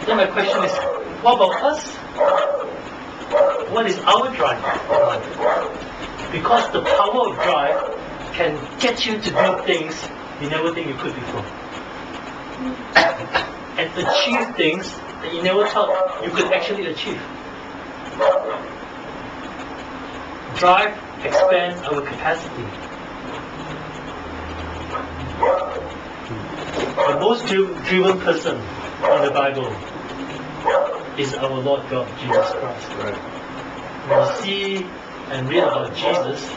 Then my question is, what about us? What is our drive in life? Because the power of drive can get you to do things you never think you could before. And achieve things that you never thought you could actually achieve. Drive expands our capacity. The most driven person in the Bible is our Lord God, Jesus Christ. Right. When you see and read about Jesus,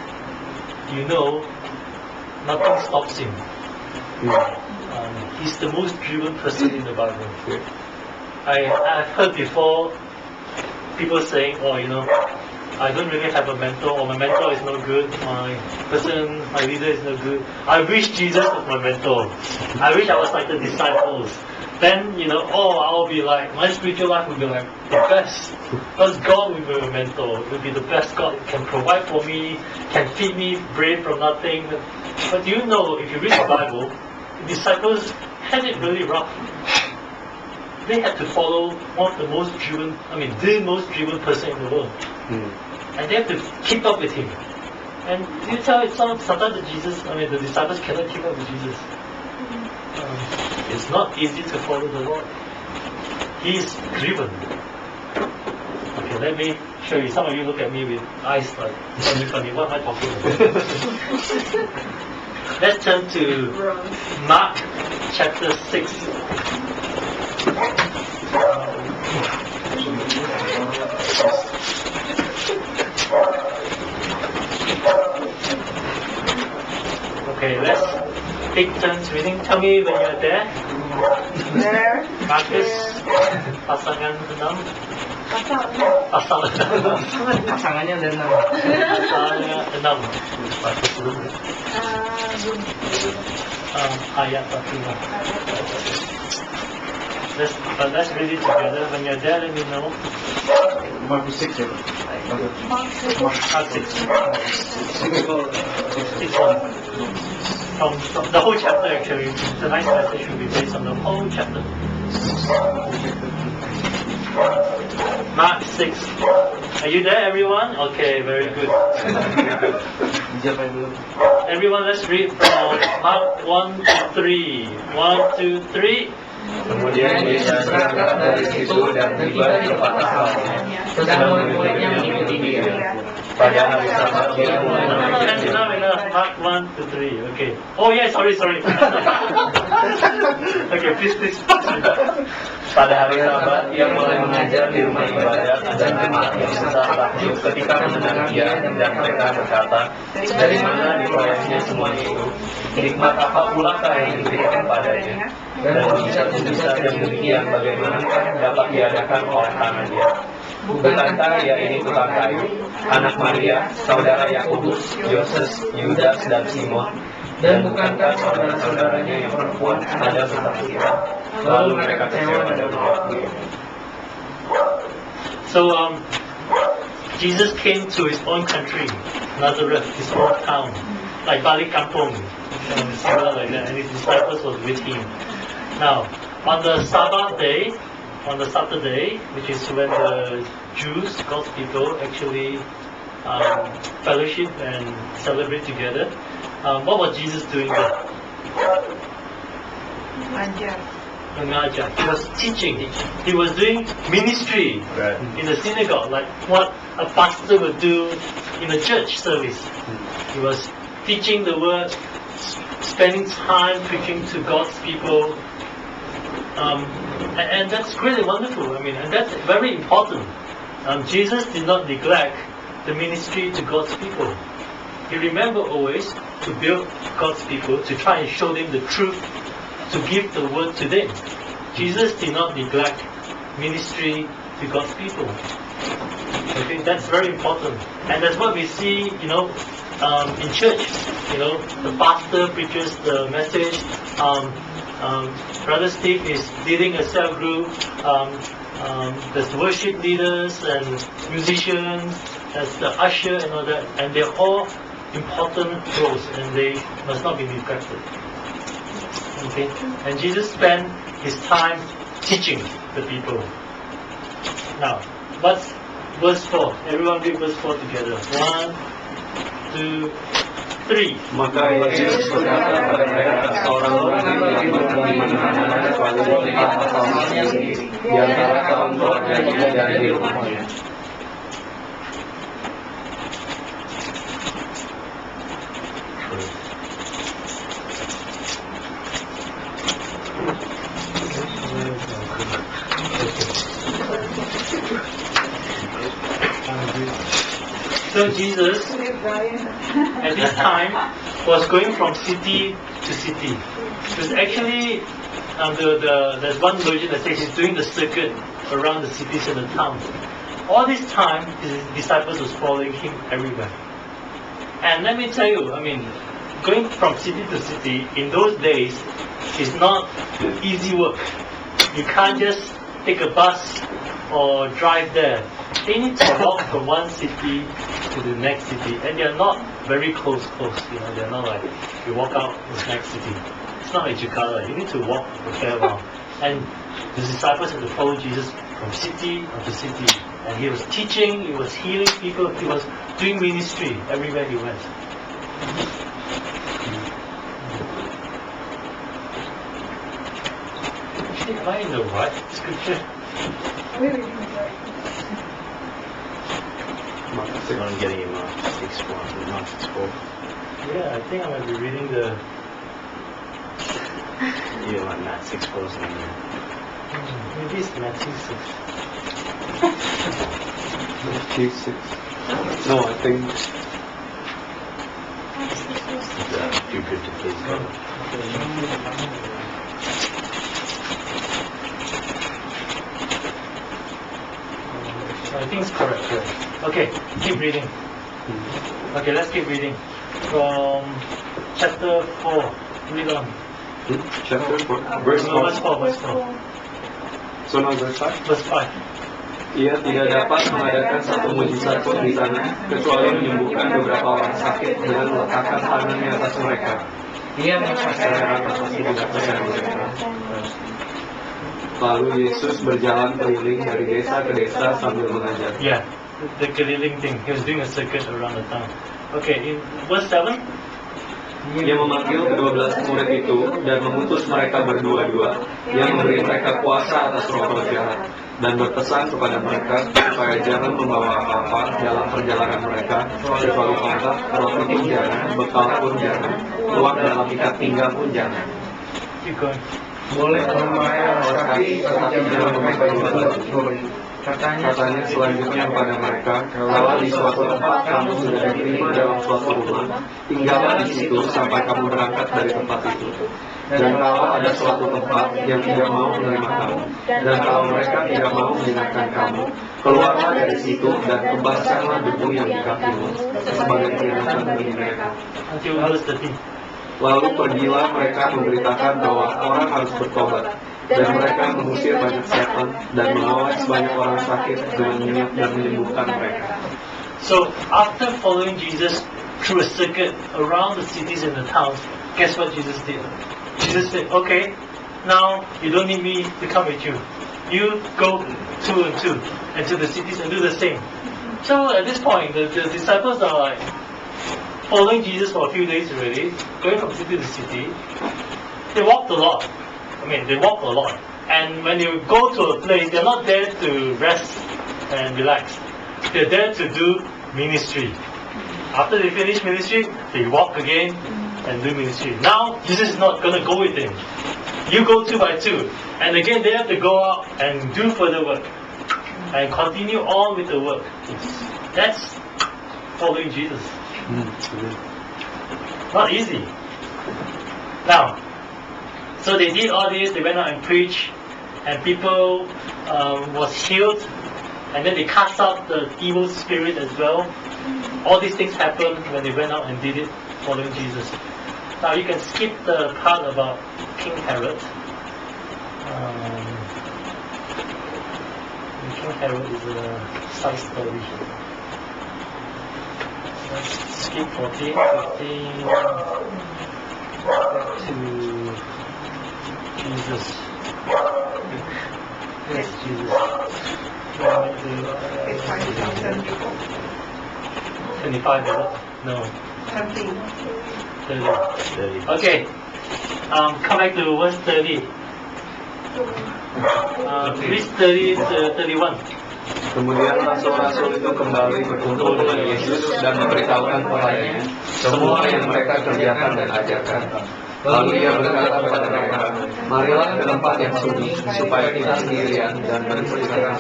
you know nothing stops him. He's the most driven person in the Bible. I've heard before people saying, oh, I don't really have a mentor, or my mentor is no good, my leader is no good. I wish Jesus was my mentor. I wish I was like the disciples. Then, I'll be like, my spiritual life will be like the best. Because God will be my mentor. It will be the best. God can provide for me, can feed me bread from nothing. But if you read the Bible, the disciples had it really rough. They had to follow one of the most driven person in the world. And they have to keep up with him. And you tell sometimes the disciples cannot keep up with Jesus. It's not easy to follow the Lord. He is driven. Okay, let me show you. Some of you look at me with eyes like, funny, what am I talking about? Let's turn to Mark chapter 6. Okay, let's take turns reading. Tell me when you're there. There. Marcus, pasangan 6. Pasangannya ada 6. Pasangannya 6. Marcus belum. Ayat 1. Let's read it together. When you're there, let me know. Mark 6 ya. Mark 6. 6:1. From the whole chapter actually. Tonight's message will be based on the whole chapter. Mark 6. Are you there, everyone? Okay, very good. Everyone, let's read from Mark 1 to 3. 1, 2, 3. Kemudian Yesus berangkat dari situ dan tiba di tempat asalnya. Sedang murid-muridnya mengikuti dia. Pada hari Sabat dia mulai mengajar. Mark 1 to 3. Okay. Oh yeah, sorry. Okay, please. Pada hari Sabat ia mulai mengajar di rumah ibadat dan jemaat yang besar takjub ketika mendengar dia dan mereka berkata, dari mana diperolehnya semuanya itu? Hikmat apa pula yang diberikan padanya? Dan mujizat-mujizat yang demikian bagaimanakah dapat diadakan oleh tangan dia? Bukankah ia ini tukang kayu, anak Maria, saudara Yakobus, Yoses, Yudas dan Simon? Dan bukankah saudara-saudaranya yang perempuan ada seperti kita? Lalu mereka kecewa dan menolak dia. So Jesus came to his own country, Nazareth, his own town, like Balik Kampung, similar like that, and his disciples was with him. Now, on the Sabbath day, on the Saturday, which is when the Jews, God's people, actually fellowship and celebrate together, what was Jesus doing there? Mengajar. He was teaching. He was doing ministry in the synagogue, like what a pastor would do in a church service. He was teaching the word, spending time preaching to God's people. And that's really wonderful. And that's very important. Jesus did not neglect the ministry to God's people. He remembered always to build God's people, to try and show them the truth, to give the word to them. Jesus did not neglect ministry to God's people. Okay, that's very important. And that's what we see, in church. The pastor preaches the message. Brother Steve is leading a cell group. There's worship leaders and musicians. There's the usher and all that. And they're all important roles, and they must not be neglected. Okay? And Jesus spent his time teaching the people. Now, what's verse 4? Everyone read verse 4 together. 1, 2, 3. Maka Yesus berkata kepada mereka, seorang-orang yang berada di mana-mana kecuali di asalnya sendiri, di antara kaum keluarganya dan di rumahnya. So Jesus, at this time, was going from city to city. Because actually, there's one version that says he's doing the circuit around the cities and the towns. All this time, his disciples was following him everywhere. And let me tell you, I mean, going from city to city in those days is not easy work. You can't just take a bus or drive there. They need to walk from one city to the next city, and they're not very close, you know, they're not like you walk out the next city. It's not like Jakarta, you need to walk a fair while. And the disciples had to follow Jesus from city to city, and he was teaching, he was healing people, he was doing ministry everywhere he went. Actually, am I in the right scripture? I'm getting him 6:1, not 6:4. Yeah, I think I might be reading the... You want Matt 6:4 is in there. Maybe it's Matthew 6. Matthew 6. No, I think too good to please God. I think it's correct. Okay, keep reading. Okay, let's keep reading. From chapter 4, read on. Chapter 4, verse No, 4. verse 4. So now verse 5. Verse 5. Ia tidak dapat mengadakan satu mujizat pun di sana, kecuali menyembuhkan beberapa orang sakit dengan meletakkan tangannya atas mereka. Dia mempercayakan mereka. Lalu Yesus berjalan keliling dari desa ke desa sambil mengajar. Yeah, the keliling thing. He was doing a circuit around the town. Okay, in verse 7. Ia memanggil ke-12 murid itu dan mengutus mereka berdua-dua. Ia memberi mereka kuasa atas roh-roh jahat dan berpesan kepada mereka supaya jangan membawa apa-apa dalam perjalanan mereka, kecuali tongkat, roti pun jangan, bekal pun jangan, uang dalam ikat pinggang pun jangan. Keep going. boleh membayar tapi jangan memakai baju. Katanya selanjutnya kepada mereka, kalau di suatu tempat kamu sudah diterima dalam suatu rumah, tinggallah di situ sampai kamu berangkat dari tempat itu. Dan kalau ada suatu tempat yang tidak mau menerima kamu, dan kalau mereka tidak mau mendengarkan kamu, keluarlah dari situ dan kebaskanlah debu yang di kakimu sebagai peringatan bagi mereka. Until verse 13. Lalu pergilah mereka memberitakan bahwa orang harus bertobat, dan mereka mengusir banyak setan dan mengoles banyak orang sakit dengan minyak dan menyembuhkan mereka. So after following Jesus through a circuit around the cities and the towns, guess what Jesus did? Jesus said, okay, now you don't need me to come with you. You go two and two into the cities and do the same. So at this point, the disciples are like following Jesus for a few days already, going from city to city. They walked a lot. They walk a lot. And when you go to a place, they're not there to rest and relax. They're there to do ministry. After they finish ministry, they walk again and do ministry. Now, Jesus is not going to go with them. You go 2 by 2. And again, they have to go out and do further work. And continue on with the work. That's following Jesus. Not easy. Now, so they did all this, they went out and preached, and people was healed, and then they cast out the evil spirit as well. All these things happened when they went out and did it, following Jesus. Now you can skip the part about King Herod. King Herod is a side story. Let's skip 14, 15, to Jesus. Yes, Jesus. It's 5,000 people. 25, is it? No, Something. 30. Okay. Come back to verse 30. Read 30 to 31. Kemudian rasul-rasul itu kembali berkumpul dengan Yesus dan memberitahukan kepadanya semua yang mereka kerjakan dan ajarkan. Lalu ia berkata kepada mereka, marilah ke tempat yang sunyi, supaya kita sendirian dan beristirahat.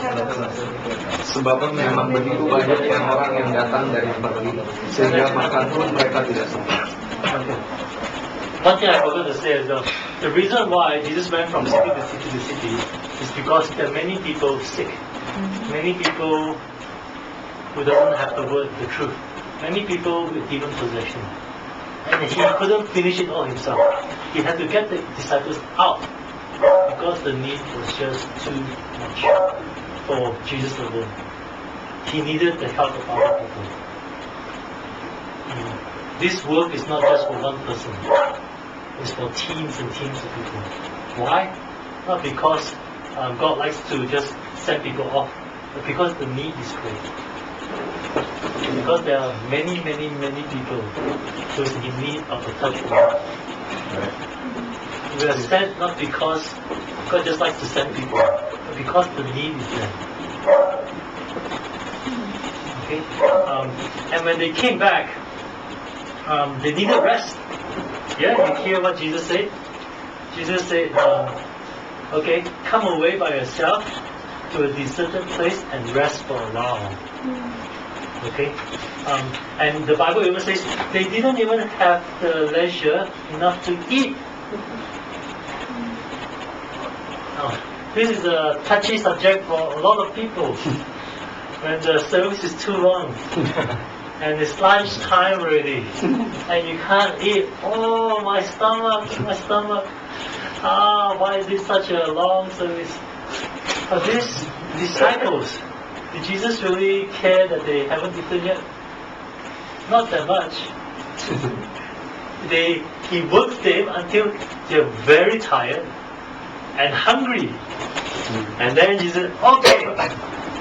Sebab memang begitu banyak orang yang datang dari pergi, sehingga makan pun mereka tidak sempat. One thing I forgot to say as well, the reason why Jesus went from city to city to city is because there are many people sick. Many people who doesn't have the word, the truth. Many people with demon possession. And he couldn't finish it all himself. He had to get the disciples out because the need was just too much for Jesus alone. He needed the help of other people. This work is not just for one person. It's for teams and teams of people. Why? Not because God likes to just send people off, but because the need is great. Because there are many, many, many people who is in need of the touch of God. We are sent not because God just likes to send people, but because the need is there. Okay? And when they came back, they needed rest. Yeah, you hear what Jesus said? Jesus said, okay, come away by yourself to a deserted place and rest for a while. Okay? And the Bible even says they didn't even have the leisure enough to eat. Now, this is a touchy subject for a lot of people. When the service is too long and it's lunch time already and you can't eat. Oh, my stomach. Why is it such a long service? But these disciples, did Jesus really care that they haven't eaten yet? Not that much. He worked them until they're very tired and hungry. And then Jesus said, okay,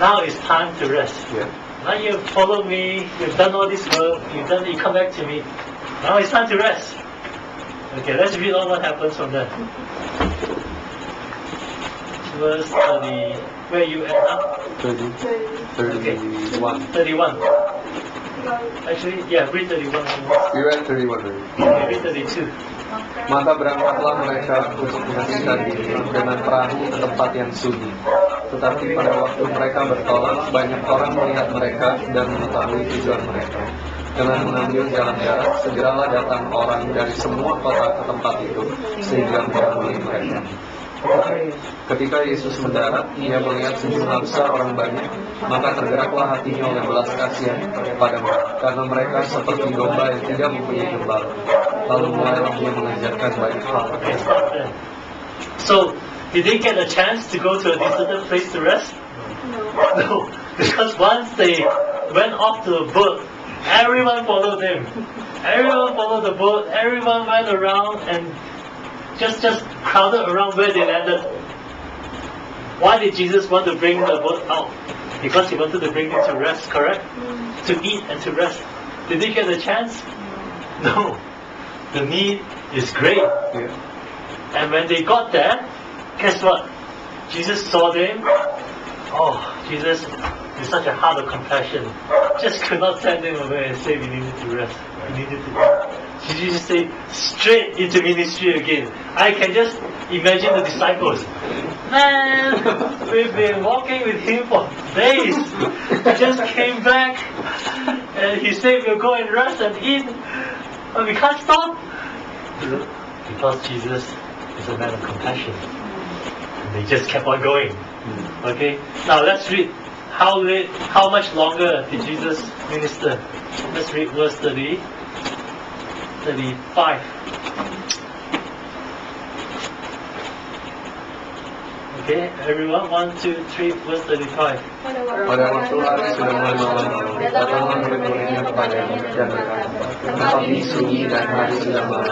now it's time to rest. Ya. Now you've followed me, you've done all this work, you come back to me. Now it's time to rest. Okay, let's read on what happens from there. Verse 30, where you end up? 31. 31. Actually, yeah, read 31 onwards. You read 31 already. Okay, read 32. Maka berangkatlah mereka untuk menyaksikan diri dengan perahu ke tempat yang sunyi. Tetapi pada waktu mereka bertolak, banyak orang melihat mereka dan mengetahui tujuan mereka. Dengan mengambil jalan darat, segeralah datang orang dari semua kota ke tempat itu, sehingga menemui mereka. Ketika Yesus mendarat, ia melihat sejumlah besar orang banyak, maka tergeraklah hatinya oleh belas kasihan kepada mereka, karena mereka seperti domba yang tidak mempunyai gembala. Lalu mulailah dia mengajarkan banyak hal. So, did they get a chance to go to a deserted place to rest? No, because once they went off to the boat, everyone followed them. Everyone followed the boat, everyone went around and just crowded around where they landed. Why did Jesus want to bring the boat out? Because he wanted to bring them to rest, correct? To eat and to rest. Did they get a chance? No. The need is great. Ya. And when they got there, guess what? Jesus saw them. Oh, Jesus is such a heart of compassion. Just could not send them away and say we needed to rest. We needed to eat. Jesus say straight into ministry again. I can just imagine the disciples. Man, we've been walking with him for days. He just came back and he said we'll go and rest and eat. But we can't stop. Because Jesus is a man of compassion. And they just kept on going. Okay? Now let's read. How much longer did Jesus minister? Let's read verse 35. Okay, everyone, 1, 2, 3, verse 35. Pada waktu hari sudah mulai malam, datanglah murid-muridnya kepadanya dan berkata, tempat ini sunyi dan hari sudah malam.